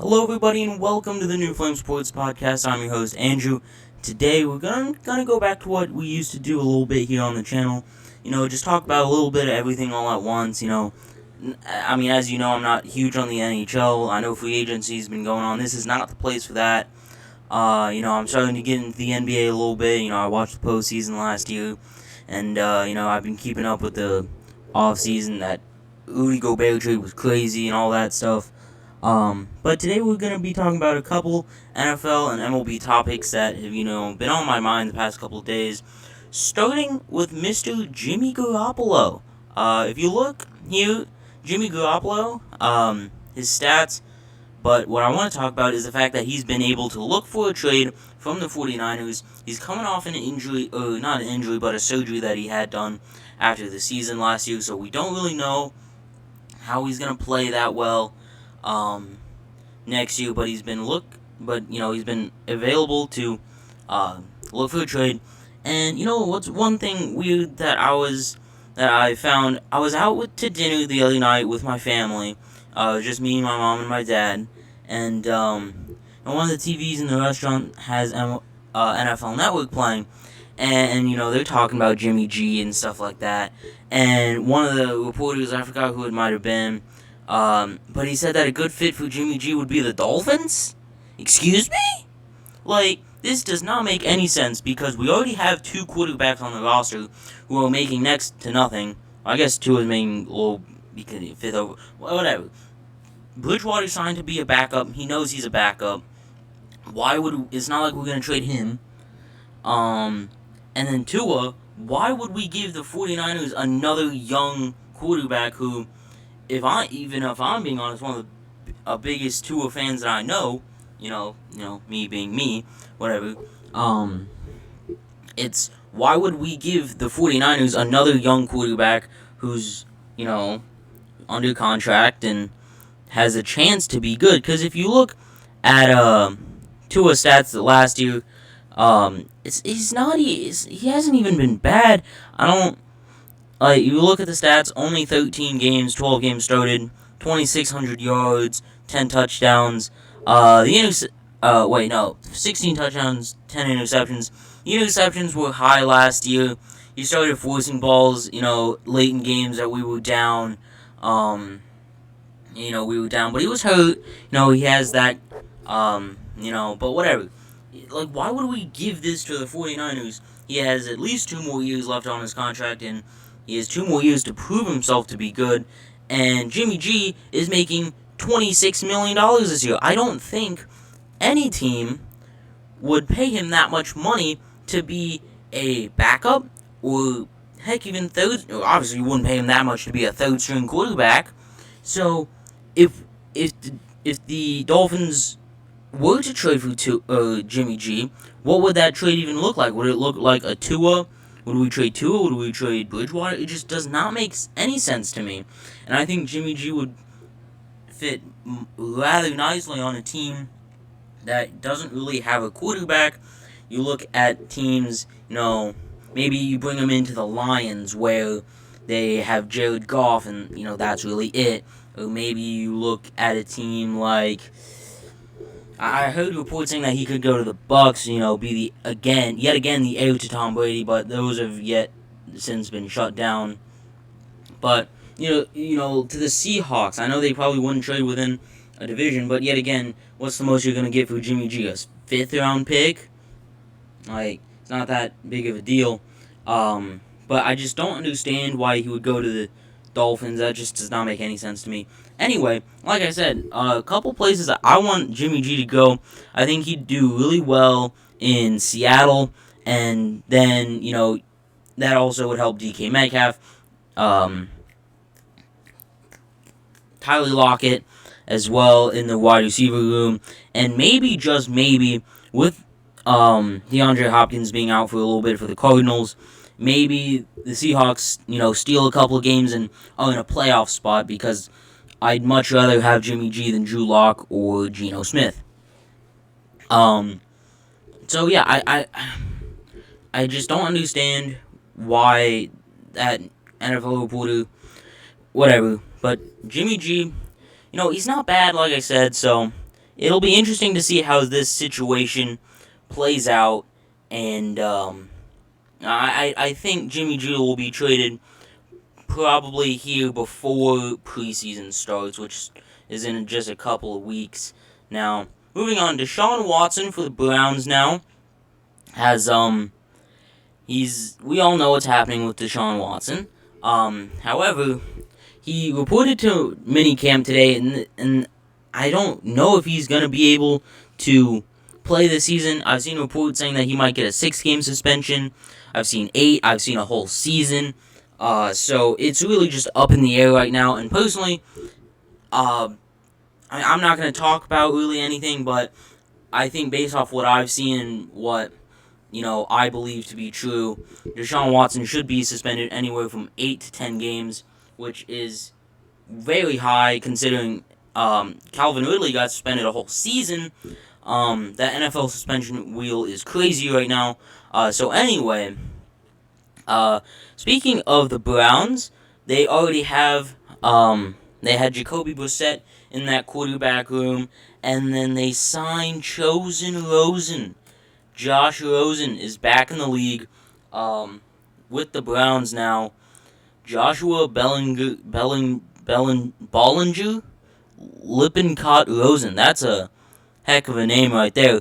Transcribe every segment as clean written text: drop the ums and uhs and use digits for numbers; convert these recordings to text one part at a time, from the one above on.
Hello, everybody, and welcome to the New Flame Sports Podcast. I'm your host, Andrew. Today, we're gonna go back to what we used to do a little bit here on the channel. Just talk about a little bit of everything all at once. As you know, I'm not huge on the NHL. I know free agency's been going on. This is not the place for that. I'm starting to get into the NBA a little bit. I watched the postseason last year, and I've been keeping up with the off season. That Rudy Gobert trade was crazy and all that stuff. But today we're going to be talking about a couple NFL and MLB topics that have, been on my mind the past couple of days. Starting with Mr. Jimmy Garoppolo. If you look here, Jimmy Garoppolo, his stats, but what I want to talk about is the fact that he's been able to look for a trade from the 49ers. He's coming off an injury, or not an injury, but a surgery that he had done after the season last year, so we don't really know how he's going to play that well next year, but he's been available to look for a trade. And what's one thing weird that I found? I was out to dinner the other night with my family, just me, my mom, and my dad, and one of the TVs in the restaurant has NFL Network playing, and they're talking about Jimmy G and stuff like that, and one of the reporters, I forgot who it might have been, but he said that a good fit for Jimmy G would be the Dolphins? Excuse me? This does not make any sense because we already have two quarterbacks on the roster who are making next to nothing. I guess two is making a little, because he fifth over, whatever. Bridgewater signed to be a backup. He knows he's a backup. It's not like we're going to trade him. And then Tua, why would we give the 49ers another young quarterback who, if I'm being honest, one of the biggest Tua fans that I know, me being me, whatever, it's why would we give the 49ers another young quarterback who's, under contract and has a chance to be good? Because if you look at Tua's stats last year, he hasn't even been bad. You look at the stats, only 13 games, 12 games started, 2,600 yards, 10 touchdowns, 16 touchdowns, 10 interceptions. The interceptions were high last year. He started forcing balls, late in games that we were down, but he was hurt, he has that, but whatever. Why would we give this to the 49ers? He has at least 2 more years left on his contract, and he has 2 more years to prove himself to be good, and Jimmy G is making $26 million this year. I don't think any team would pay him that much money to be a backup, or heck, even third. Obviously, you wouldn't pay him that much to be a third-string quarterback. So, if the Dolphins were to trade for Jimmy G, what would that trade even look like? Would it look like a Tua? Would we trade Tua? Would we trade Bridgewater? It just does not make any sense to me. And I think Jimmy G would fit rather nicely on a team that doesn't really have a quarterback. You look at teams, maybe you bring them into the Lions where they have Jared Goff and, that's really it. Or maybe you look at a team like, I heard reports saying that he could go to the Bucks, be yet again the heir to Tom Brady, but those have yet since been shut down. But to the Seahawks, I know they probably wouldn't trade within a division, but yet again, what's the most you're gonna get for Jimmy G? A 5th-round pick? It's not that big of a deal. But I just don't understand why he would go to the Dolphins. That just does not make any sense to me. Anyway, like I said, a couple places that I want Jimmy G to go. I think he'd do really well in Seattle, and then, that also would help DK Metcalf, Tyler Lockett as well in the wide receiver room, and maybe, just maybe, with DeAndre Hopkins being out for a little bit for the Cardinals, maybe the Seahawks, steal a couple of games and are in a playoff spot, because I'd much rather have Jimmy G than Drew Lock or Geno Smith. So yeah, I just don't understand why that NFL reporter, whatever. But Jimmy G, he's not bad, like I said, so it'll be interesting to see how this situation plays out, and I think Jimmy G will be traded probably here before preseason starts, which is in just a couple of weeks. Now, moving on, Deshaun Watson for the Browns now has we all know what's happening with Deshaun Watson. However, he reported to minicamp today, and I don't know if he's gonna be able to play this season. I've seen reports saying that he might get a 6-game suspension. I've seen 8. I've seen a whole season. So it's really just up in the air right now. And personally, I'm not going to talk about really anything, but I think based off what I've seen and what, I believe to be true, Deshaun Watson should be suspended anywhere from 8 to 10 games, which is very high considering Calvin Ridley got suspended a whole season. That NFL suspension wheel is crazy right now. So anyway, speaking of the Browns, they already have, they had Jacoby Brissett in that quarterback room, and then they signed Rosen. Josh Rosen is back in the league, with the Browns now. Joshua Bollinger Lippincott Rosen. That's a heck of a name right there.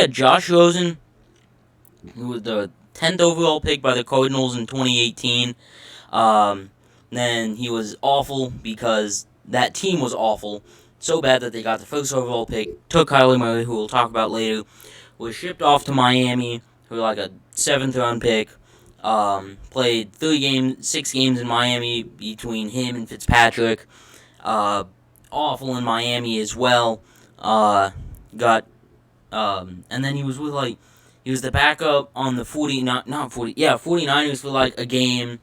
Josh Rosen, who was the 10th overall pick by the Cardinals in 2018. Then he was awful because that team was awful. So bad that they got the first overall pick, took Kyler Murray, who we'll talk about later, was shipped off to Miami for like a 7th round pick. Played 6 games in Miami between him and Fitzpatrick. Awful in Miami as well. And then he was with he was the backup on the 49ers for like a game.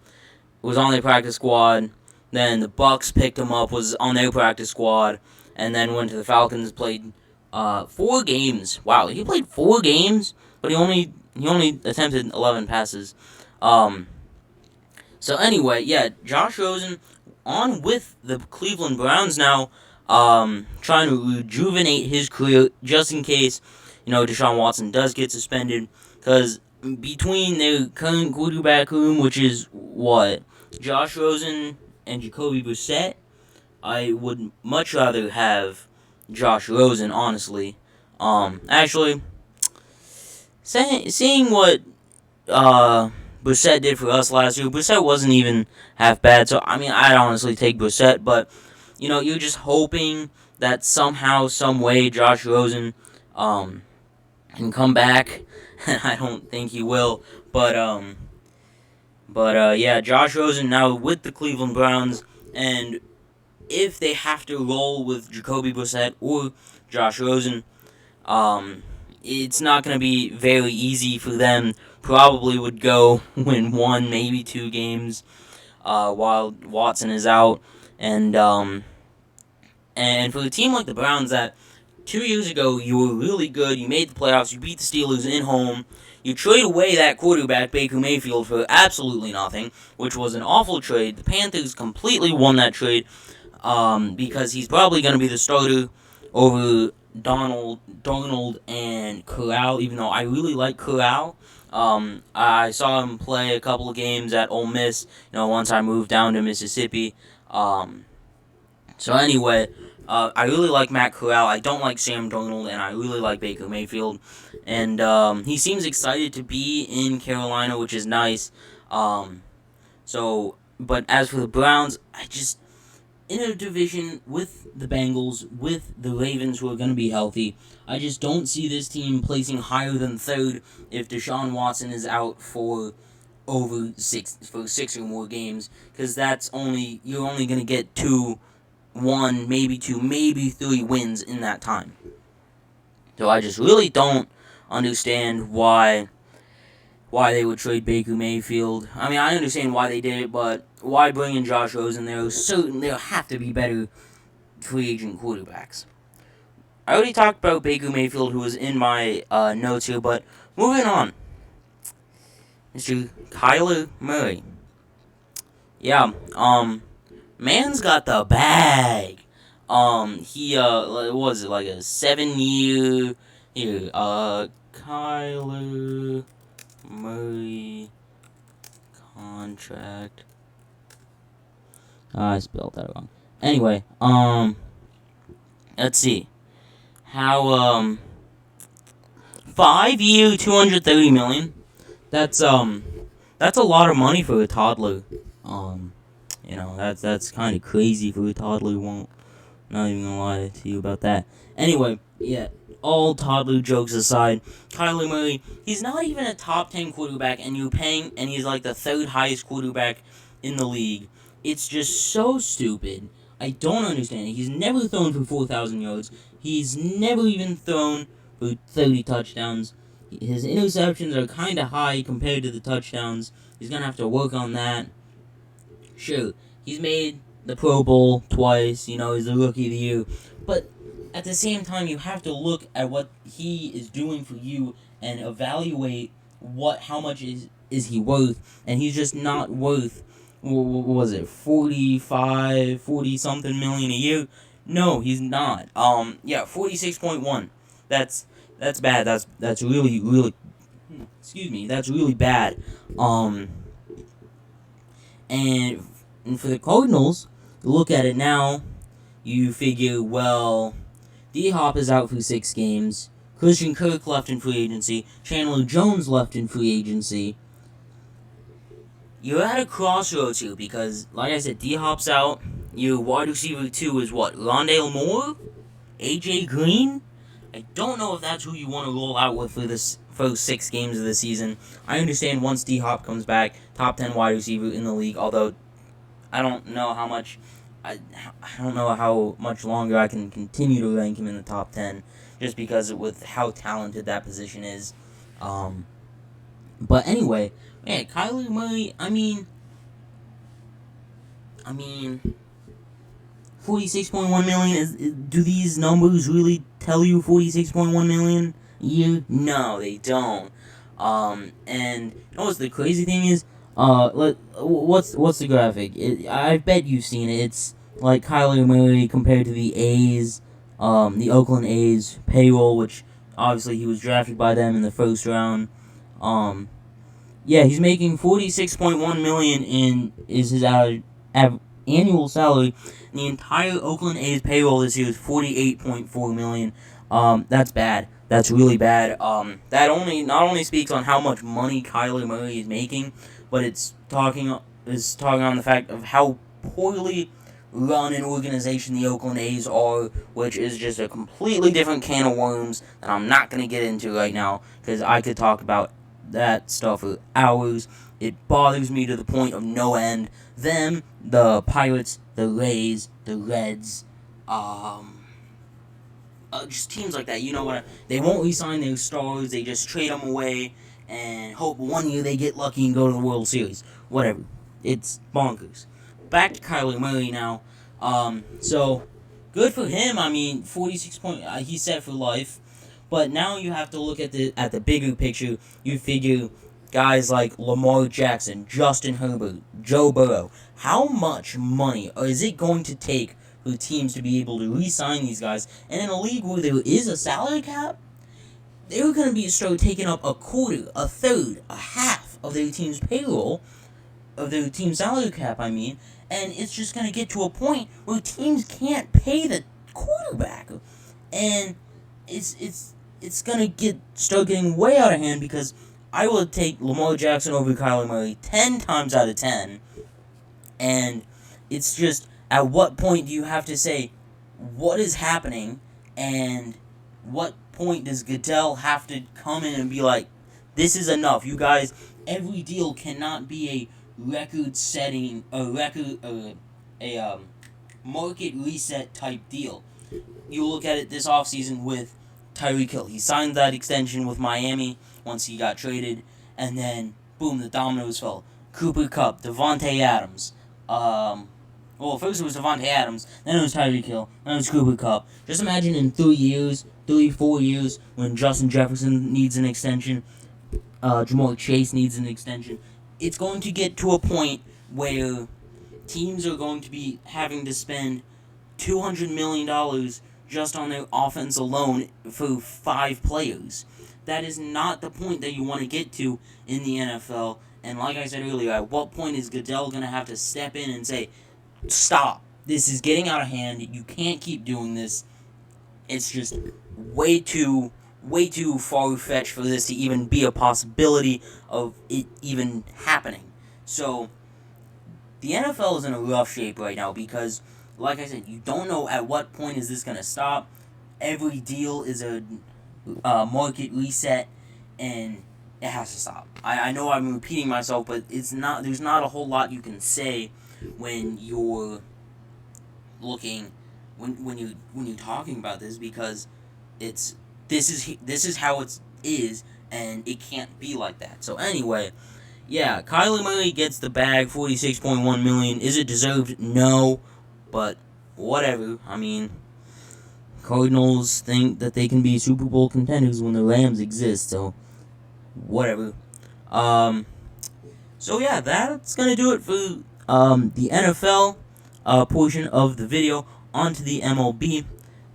Was on their practice squad. Then the Bucks picked him up, was on their practice squad, and then went to the Falcons. Played 4 games. Wow, he played 4 games, but he only attempted 11 passes. So anyway, Josh Rosen on with the Cleveland Browns now, trying to rejuvenate his career just in case Deshaun Watson does get suspended, because between their current quarterback room, which is what, Josh Rosen and Jacoby Brissett, I would much rather have Josh Rosen, honestly. Actually, seeing what Brissett did for us last year, Brissett wasn't even half bad. So I'd honestly take Brissett, but you're just hoping that somehow, some way, Josh Rosen can come back. I don't think he will, but Josh Rosen now with the Cleveland Browns, and if they have to roll with Jacoby Brissett or Josh Rosen, it's not going to be very easy for them. Probably would go win 1, maybe 2 games while Watson is out, and for a team like the Browns that 2 years ago, you were really good. You made the playoffs. You beat the Steelers in home. You trade away that quarterback, Baker Mayfield, for absolutely nothing, which was an awful trade. The Panthers completely won that trade because he's probably going to be the starter over Darnold and Corral, even though I really like Corral. I saw him play a couple of games at Ole Miss, once I moved down to Mississippi. So anyway, I really like Matt Corral. I don't like Sam Darnold, and I really like Baker Mayfield. And he seems excited to be in Carolina, which is nice. But as for the Browns, in a division with the Bengals, with the Ravens, who are going to be healthy, I just don't see this team placing higher than 3rd if Deshaun Watson is out for over 6 or more games, because you're only going to get 1, maybe 2, maybe 3 wins in that time. So I just really don't understand why they would trade Baker Mayfield. I understand why they did it, but why bring in Josh Rosen? There have to be better free agent quarterbacks. I already talked about Baker Mayfield, who was in my notes here, but moving on. Mr. Kyler Murray. Yeah, man's got the bag. He what was it, like a 7-year here? Kyler Murray contract. I spelled that wrong. Anyway, let's see. How 5-year, $230 million. That's a lot of money for a toddler. That's kind of crazy for a toddler. Not even gonna lie to you about that. Anyway, yeah. All toddler jokes aside, Kyler Murray, he's not even a top 10 quarterback, and he's like the third highest quarterback in the league. It's just so stupid. I don't understand it. He's never thrown for 4,000 yards. He's never even thrown for 30 touchdowns. His interceptions are kind of high compared to the touchdowns. He's going to have to work on that. Sure, he's made the Pro Bowl twice. He's the Rookie of the Year. But at the same time, you have to look at what he is doing for you and evaluate how much is he worth. And he's just not worth, what was it, 40-something million a year? No, he's not. 46.1. That's bad. That's really, really, excuse me, that's really bad. And for the Cardinals, look at it now, you figure, well, D-Hop is out for 6 games, Christian Kirk left in free agency, Chandler Jones left in free agency. You're at a crossroads here because, like I said, D-Hop's out. Your wide receiver 2 is what? Rondale Moore? AJ Green? I don't know if that's who you want to roll out with for this first 6 games of the season. I understand once D-Hop comes back, top 10 wide receiver in the league, although I don't know how much longer I can continue to rank him in the top 10, just because with how talented that position is. But anyway, man, Kyler Murray, I mean, 46.1 million, do these numbers really tell you 46.1 million a year? No, they don't. And you know what's the crazy thing is? What's the graphic? I bet you've seen it. It's like Kyler Murray compared to the A's, the Oakland A's payroll, which obviously he was drafted by them in the first round. He's making $46.1 million is his annual salary. And the entire Oakland A's payroll this year is $48.4 million. That's bad. That's really bad. That not only speaks on how much money Kyler Murray is making, but it's talking on the fact of how poorly run an organization the Oakland A's are, which is just a completely different can of worms that I'm not going to get into right now, because I could talk about that stuff for hours. It bothers me to the point of no end. Them, the Pirates, the Rays, the Reds, just teams like that, they won't re-sign their stars, they just trade them away and hope one year they get lucky and go to the World Series. Whatever. It's bonkers. Back to Kyler Murray now. So, good for him. 46 points, he's set for life. But now you have to look at the bigger picture. You figure guys like Lamar Jackson, Justin Herbert, Joe Burrow. How much money is it going to take for teams to be able to re-sign these guys? And in a league where there is a salary cap, they're going to start taking up a quarter, a third, a half of their team's payroll, of their team's salary cap, and it's just going to get to a point where teams can't pay the quarterback. And it's going to start getting way out of hand, because I will take Lamar Jackson over Kyler Murray 10 times out of 10. And it's just, at what point do you have to say, what is happening, and what point does Goodell have to come in and be like, this is enough, you guys, every deal cannot be a record-setting, market reset type deal. You look at it this offseason with Tyreek Hill. He signed that extension with Miami once he got traded, and then, boom, the dominoes fell. Cooper Kupp, Devontae Adams, first it was Devontae Adams, then it was Tyreek Hill, then it was Cooper Kupp. Just imagine in 4 years, when Justin Jefferson needs an extension, Jamar Chase needs an extension. It's going to get to a point where teams are going to be having to spend $200 million just on their offense alone for 5 players. That is not the point that you want to get to in the NFL. And like I said earlier, at what point is Goodell going to have to step in and say, stop, this is getting out of hand, you can't keep doing this. It's just way too far-fetched for this to even be a possibility of it even happening. So, the NFL is in a rough shape right now because, like I said, you don't know at what point is this going to stop. Every deal is a market reset, and it has to stop. I know I'm repeating myself, but there's not a whole lot you can say when you're looking when you're talking about this, because this is how it is, and it can't be like that. So anyway, yeah, Kyler Murray gets the bag, $46.1 million. Is it deserved? No, but whatever. I mean, Cardinals think that they can be Super Bowl contenders when the Rams exist, so whatever. So yeah, that's gonna do it for the NFL portion of the video. On to the MLB,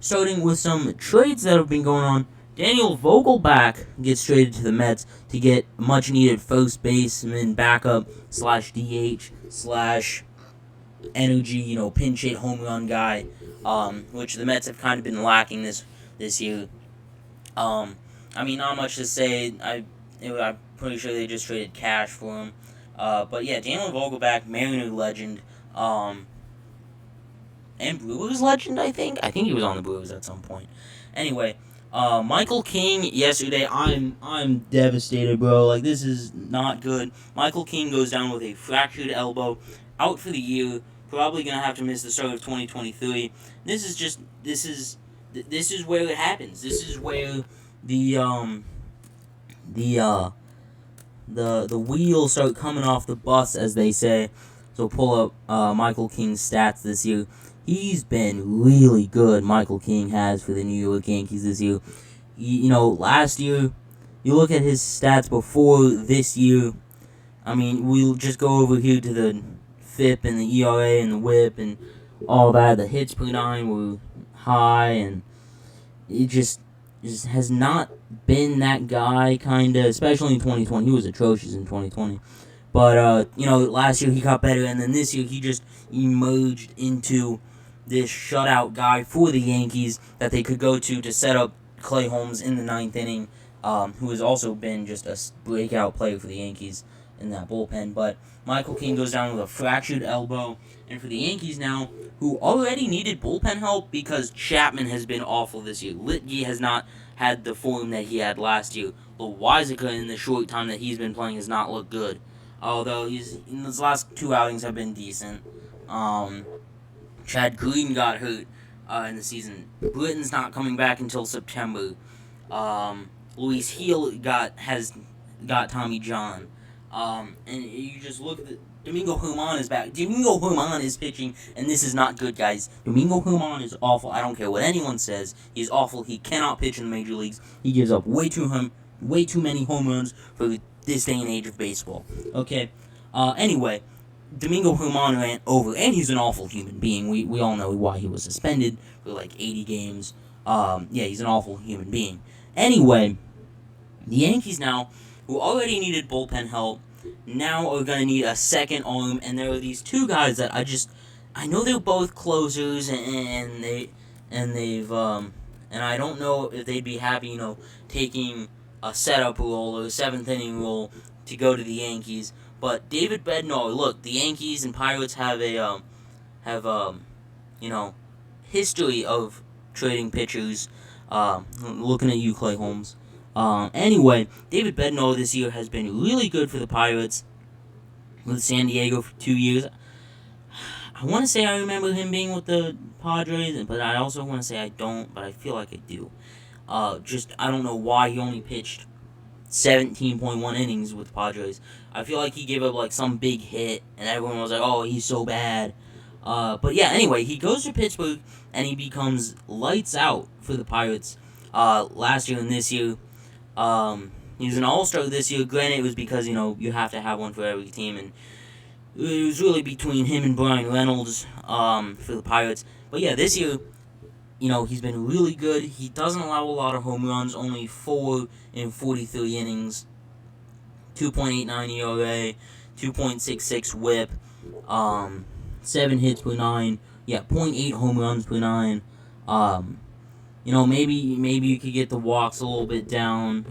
starting with some trades that have been going on. Daniel Vogelback gets traded to the Mets to get much needed first baseman backup / DH / energy, pinch hit home run guy, which the Mets have kind of been lacking this year. I mean, not much to say. I'm pretty sure they just traded cash for him. But yeah, Daniel Vogelback, Mariner legend, and Brewers legend, I think. I think he was on the Brewers at some point. Anyway, Michael King yesterday. I'm devastated, bro. Like, this is not good. Michael King goes down with a fractured elbow, out for the year. Probably gonna have to miss the start of 2023. This is where it happens. This is where the wheels start coming off the bus, as they say. So pull up Michael King's stats this year. He's been really good, Michael King has, for the New York Yankees this year. Last year, you look at his stats before this year. I mean, we'll just go over here to the FIP and the ERA and the WHIP and all that. The hits per nine were high, and it just has not been that guy, kind of, especially in 2020. He was atrocious in 2020. But, last year he got better, and then this year he just emerged into this shutout guy for the Yankees that they could go to set up Clay Holmes in the 9th inning, who has also been just a breakout player for the Yankees in that bullpen. But Michael King goes down with a fractured elbow, and for the Yankees now, who already needed bullpen help because Chapman has been awful this year. Litke has not had the form that he had last year. Loizica, in the short time that he's been playing, has not looked good. Although his last 2 outings have been decent. Chad Green got hurt in the season. Britton's not coming back until September. Luis Heel has got Tommy John. And you just look at Domingo Germán is back. Domingo Germán is pitching, and this is not good, guys. Domingo Germán is awful. I don't care what anyone says. He's awful. He cannot pitch in the major leagues. He gives up way too many home runs for this day and age of baseball. Okay. Anyway, Domingo Germán ran over, and he's an awful human being. We all know why he was suspended for like 80 games. He's an awful human being. Anyway, the Yankees now, who already needed bullpen help, now are going to need a second arm, and there are these two guys that I know they're both closers, and I don't know if they'd be happy, taking a setup role or a 7th inning role to go to the Yankees. But David Bednar, look, the Yankees and Pirates have history of trading pitchers. Looking at you, Clay Holmes. Anyway, David Bednar this year has been really good for the Pirates with San Diego for 2 years. I want to say I remember him being with the Padres, but I also want to say I don't, but I feel like I do. I don't know why he only pitched 17.1 innings with the Padres. I feel like he gave up like some big hit, and everyone was like, oh, he's so bad. But yeah, anyway, he goes to Pittsburgh, and he becomes lights out for the Pirates last year and this year. He was an all-star this year. Granted, it was because, you have to have one for every team, and it was really between him and Brian Reynolds for the Pirates. But yeah, this year, he's been really good. He doesn't allow a lot of home runs, only 4 in 43 innings, 2.89 ERA, 2.66 WHIP, 7 hits per 9, yeah, .8 home runs per 9. Maybe you could get the walks a little bit down.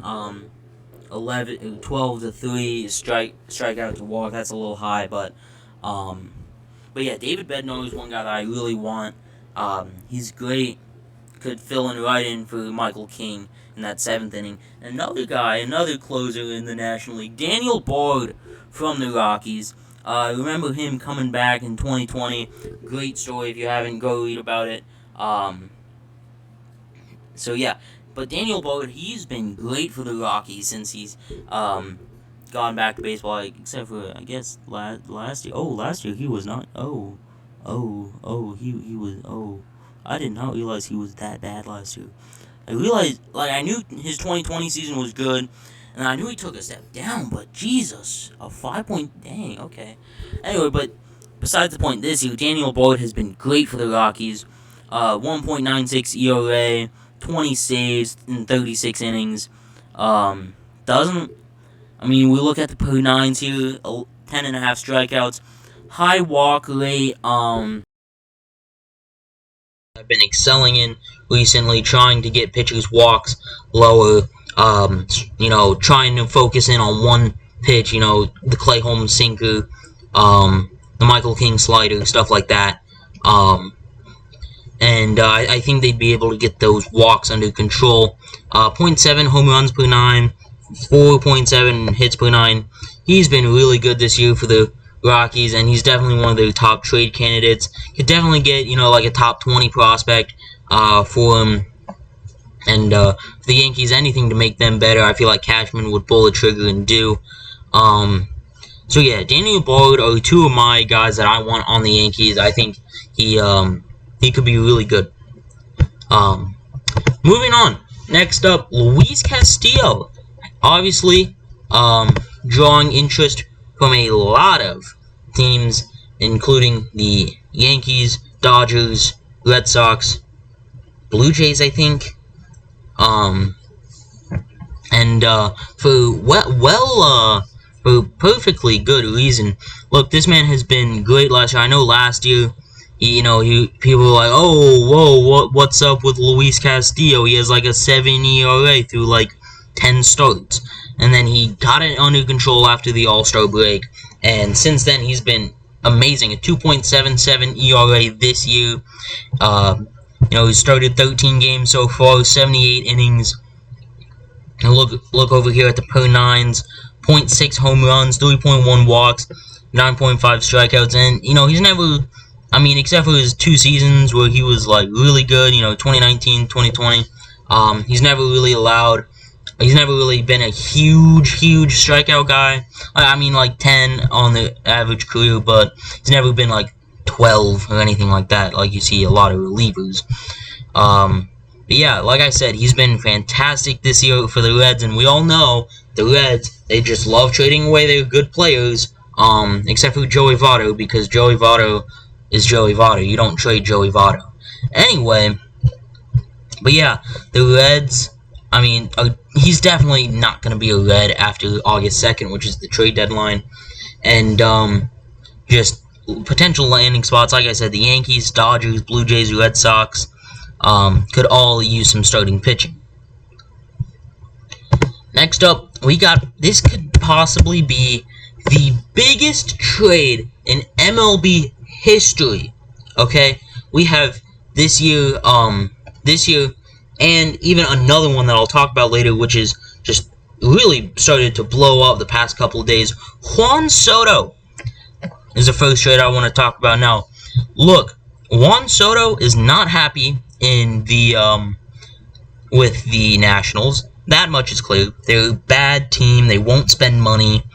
12 to 3 strikeout to walk. That's a little high, but yeah, David Bednar is one guy that I really want. He's great. Could fill right in for Michael King in that 7th inning. Another guy, another closer in the National League, Daniel Bard from the Rockies. Remember him coming back in 2020. Great story. If you haven't, go read about it. So yeah, but Daniel Bard, he's been great for the Rockies since he's gone back to baseball, except for, I guess, last year. Oh, last year he was not. He was. I did not realize he was that bad last year. I realized, I knew his 2020 season was good, and I knew he took a step down, but Jesus, a 5-point, dang, okay. Anyway, but besides the point, this year, Daniel Bard has been great for the Rockies. 1.96 ERA, 20 saves in 36 innings. We look at the per 9s here, 10.5 strikeouts, high walk rate, I've been excelling in recently, trying to get pitchers' walks lower, trying to focus in on one pitch, the Clay Holmes sinker, the Michael King slider, stuff like that. I think they'd be able to get those walks under control. 0.7 home runs per 9, 4.7 hits per 9. He's been really good this year for the Rockies, and he's definitely one of their top trade candidates. Could definitely get, a top 20 prospect for him. And for the Yankees, anything to make them better, I feel like Cashman would pull the trigger and do. So yeah, Daniel Bard are 2 of my guys that I want on the Yankees. I think he could be really good. Moving on. Next up, Luis Castillo. Obviously, drawing interest from a lot of teams, including the Yankees, Dodgers, Red Sox, Blue Jays, I think. For perfectly good reason. Look, this man has been great last year. I know last year, people were like, oh, whoa, what's up with Luis Castillo? He has a 7 ERA through 10 starts. And then he got it under control after the All-Star break. And since then, he's been amazing. A 2.77 ERA this year. He started 13 games so far, 78 innings. And look over here at the per 9s. 0.6 home runs, 3.1 walks, 9.5 strikeouts. And, he's never, except for his 2 seasons where he was, really good, 2019, 2020. He's never really been a huge strikeout guy. 10 on the average career, but he's never been 12 or anything like that, like you see a lot of relievers. But yeah, like I said, he's been fantastic this year for the Reds, and we all know the Reds, they just love trading away their good players, except for Joey Votto, because Joey Votto is Joey Votto. You don't trade Joey Votto. Anyway, but yeah, the Reds, he's definitely not going to be a Red after August 2nd, which is the trade deadline. And just potential landing spots, like I said, the Yankees, Dodgers, Blue Jays, Red Sox could all use some starting pitching. Next up, this could possibly be the biggest trade in MLB history. Okay? We have this year, and even another one that I'll talk about later, which is just really started to blow up the past couple of days. Juan Soto is the first trade I want to talk about now. Look, Juan Soto is not happy in the with the Nationals. That much is clear. They're a bad team. They won't spend money,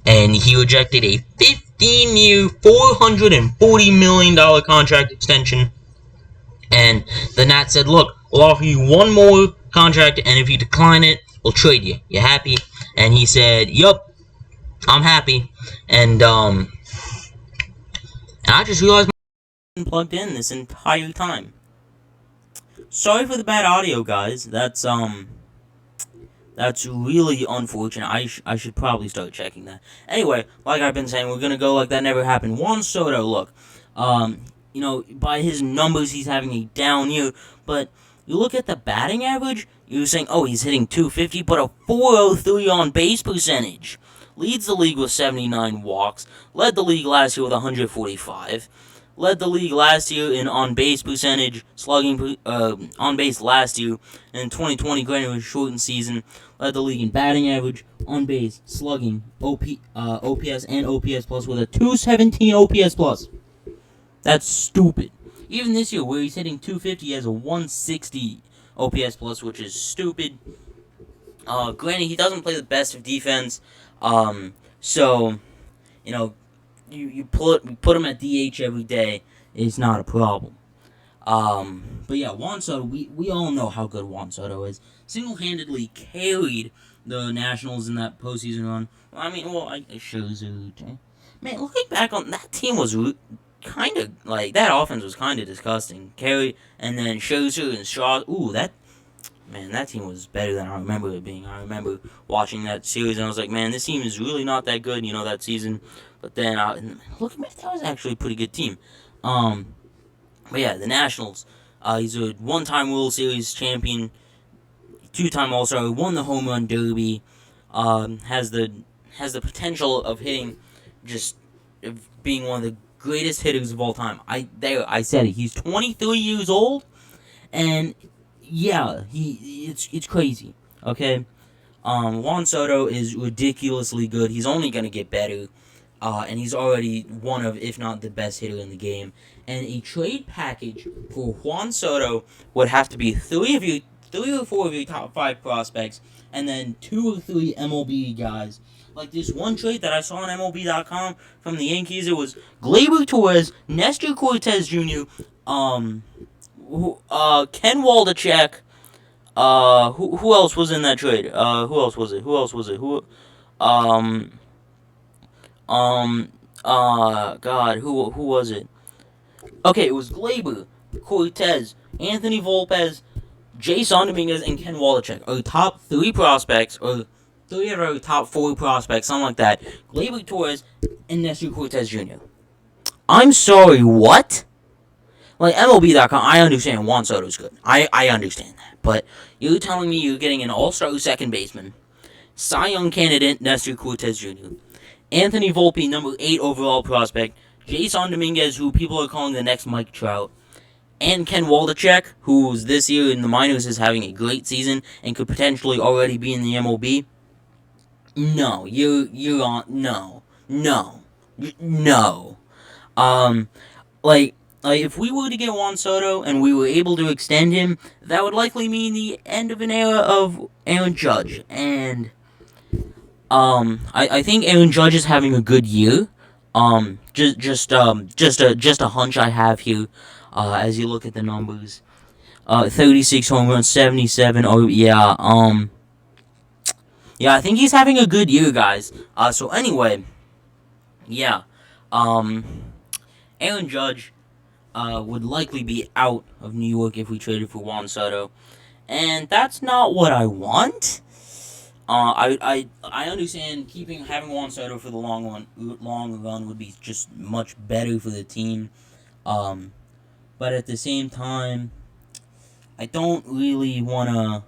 and he rejected a 15-year, $440 million contract extension. And the Nats said, look, we'll offer you one more contract, and if you decline it, we'll trade you. You happy? And he said, yup, I'm happy. And And I just realized my plugged in this entire time. Sorry for the bad audio, guys. That's really unfortunate. I should probably start checking that. Anyway, like I've been saying, we're gonna go like that never happened. Juan Soto, look, by his numbers, he's having a down year, but you look at the batting average, you're saying, oh, he's hitting 250, but a 403 on base percentage. Leads the league with 79 walks. Led the league last year with 145. Led the league last year in on-base percentage, slugging on base last year. And in 2020, granted it was a shortened season, led the league in batting average, on base, slugging, OPS, and OPS plus with a 217 OPS plus. That's stupid. Even this year, where he's hitting 250, he has a 160 OPS plus, which is stupid. Granted, he doesn't play the best of defense, so you put him at DH every day. It's not a problem. But yeah, Juan Soto, we all know how good Juan Soto is. Single-handedly carried the Nationals in that postseason run. It shows it. Man, looking back on that team was kind of like that offense was kind of disgusting. Carey and then Scherzer and Shaw. That team was better than I remember it being. I remember watching that series and I was like, man, this team is really not that good. That season. But then looking back, that was actually a pretty good team. But yeah, the Nationals. He's a one-time World Series champion, two-time All-Star, won the Home Run Derby. Has the potential of hitting, of being one of the greatest hitters of all time. I said it. He's 23 years old, and yeah, it's crazy. Okay, Juan Soto is ridiculously good. He's only gonna get better, and he's already one of, if not the best hitter in the game. And a trade package for Juan Soto would have to be three or four of your top 5 prospects, and then 2 or 3 MLB guys. Like this one trade that I saw on MLB.com from the Yankees, it was Gleyber Torres, Nestor Cortez Jr., Ken Waldichuk. Who else was in that trade? Who else was it? God, who was it? Okay, it was Gleyber, Cortez, Anthony Volpez, Jason Dominguez, and Ken Waldichuk. Our top 3 prospects, or 3 of our top 4 prospects, something like that. Gleyber Torres and Nestor Cortez Jr. I'm sorry, what? Like, MLB.com, I understand Juan Soto's good. I understand that. But you're telling me you're getting an all-star second baseman, Cy Young candidate Nestor Cortez Jr., Anthony Volpe, number 8 overall prospect, Jason Dominguez, who people are calling the next Mike Trout, and Ken Waldichuk, who's this year in the minors is having a great season and could potentially already be in the MLB. No, you're on. No. Like if we were to get Juan Soto and we were able to extend him, that would likely mean the end of an era of Aaron Judge. And I think Aaron Judge is having a good year. Just a hunch I have here. As you look at the numbers, 36 home runs, 77. I think he's having a good year, guys. So anyway, yeah, Aaron Judge would likely be out of New York if we traded for Juan Soto, and that's not what I want. I understand having Juan Soto for the long run would be just much better for the team. But at the same time, I don't really want to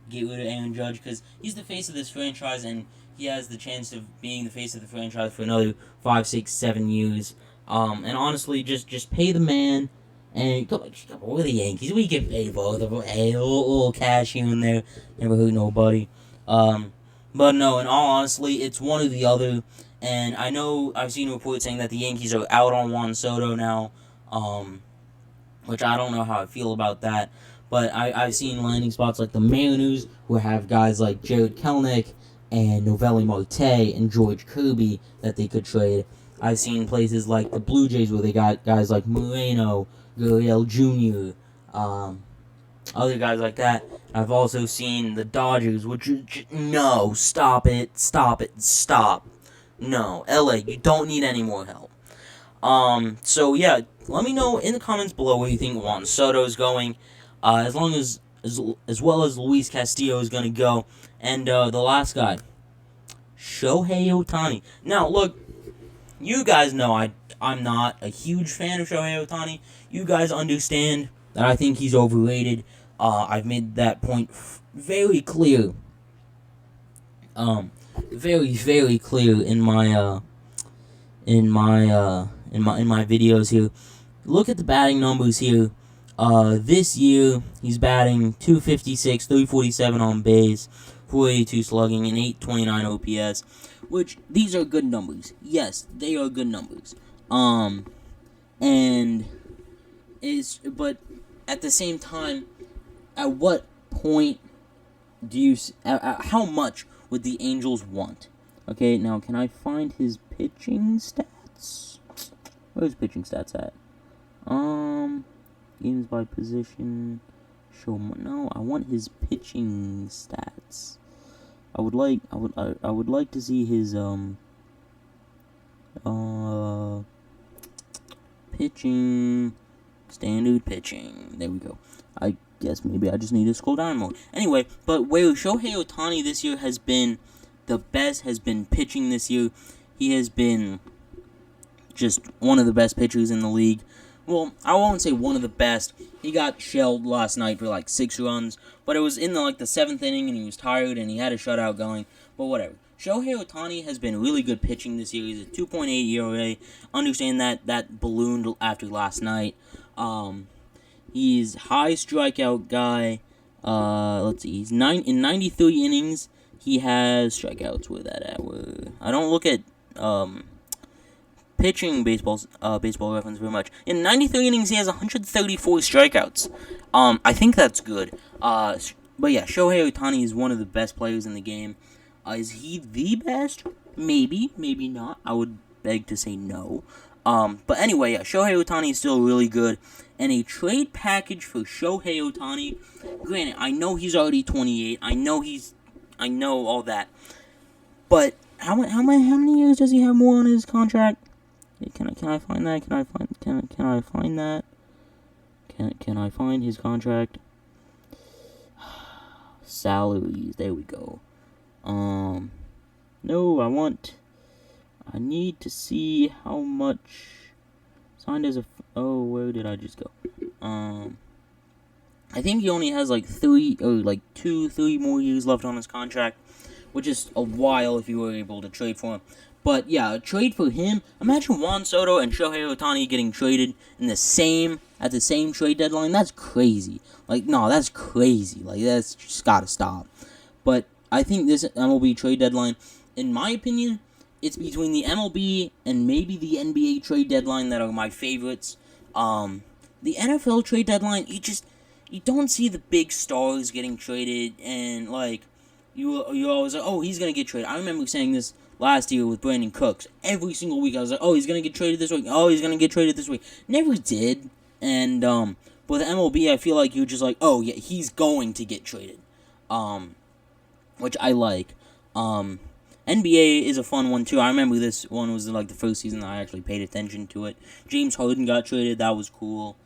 get rid of Aaron Judge because he's the face of this franchise and he has the chance of being the face of the franchise for another 5, 6, 7 years. And honestly, just pay the man and come over the Yankees. We can pay both of them. Hey, a little cash here and there. Never hurt nobody. But no, in all honesty, it's one or the other. And I know I've seen reports saying that the Yankees are out on Juan Soto now. Which I don't know how I feel about that. But I've seen landing spots like the Mariners, who have guys like Jared Kelenic and Novelli Marte and George Kirby that they could trade. I've seen places like the Blue Jays where they got guys like Moreno, Gurriel Jr., other guys like that. I've also seen the Dodgers, which no, stop. No, LA, you don't need any more help. So yeah, let me know in the comments below where you think Juan Soto is going, as well as Luis Castillo is gonna go, and the last guy, Shohei Ohtani. Now look, you guys know I'm not a huge fan of Shohei Ohtani. You guys understand that I think he's overrated. I've made that point very clear. Very clear in my videos here. Look at the batting numbers here. This year he's batting .256, .347 on base, .482 slugging, and .829 OPS. Which these are good numbers. Yes, they are good numbers. But at the same time, at what point do you? How much would the Angels want? Okay, now can I find his pitching stats? Where's pitching stats at? Games by position. No, I want his pitching stats. I would like to see his pitching, standard pitching. There we go. I guess maybe I just need to scroll down more. Anyway, but where Shohei Ohtani this year has been the best, has been pitching this year. He has been just one of the best pitchers in the league. Well, I won't say one of the best. He got shelled last night for like 6 runs, but it was in the 7th inning, and he was tired, and he had a shutout going. But whatever. Shohei Ohtani has been really good pitching this year. He's a 2.8 ERA. Understand that ballooned after last night. He's high strikeout guy. Let's see. He's in 93 innings. He has strikeouts. Where that at? I don't look at pitching baseball reference very much. In 93 innings, he has 134 strikeouts. I think that's good. But yeah, Shohei Ohtani is one of the best players in the game. Is he the best? Maybe, maybe not. I would beg to say no. But anyway, yeah, Shohei Ohtani is still really good. And a trade package for Shohei Ohtani. Granted, I know he's already 28. I know all that. But how many years does he have more on his contract? Can I find that? Can I find that? Can I find his contract? Salaries. There we go. No, I need to see how much signed as a. Oh, where did I just go? I think he only has 3 more years left on his contract, which is a while if you were able to trade for him. But yeah, a trade for him. Imagine Juan Soto and Shohei Ohtani getting traded at the same trade deadline. That's crazy. No, that's crazy. That's just gotta stop. But I think this MLB trade deadline, in my opinion, it's between the MLB and maybe the NBA trade deadline that are my favorites. The NFL trade deadline, you don't see the big stars getting traded, and you always oh, he's gonna get traded. I remember saying this last year with Brandon Cooks. Every single week I was like, oh, he's gonna get traded this week. Oh, he's gonna get traded this week. Never did. And with the MLB, I feel like you're just oh yeah, he's going to get traded. Which I like. NBA is a fun one too. I remember this one was the first season that I actually paid attention to it. James Harden got traded. That was cool.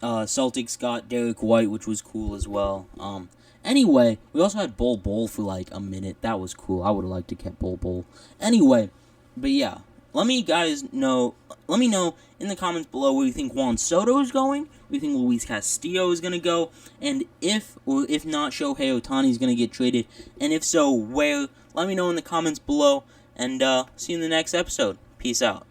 Celtics got Derek White, which was cool as well. Anyway, we also had Bol for a minute. That was cool. I would have liked to keep Bol. Anyway, but yeah, let me know in the comments below where you think Juan Soto is going, where you think Luis Castillo is gonna go, and if not, Shohei Ohtani is gonna get traded, and if so, where? Let me know in the comments below, and see you in the next episode. Peace out.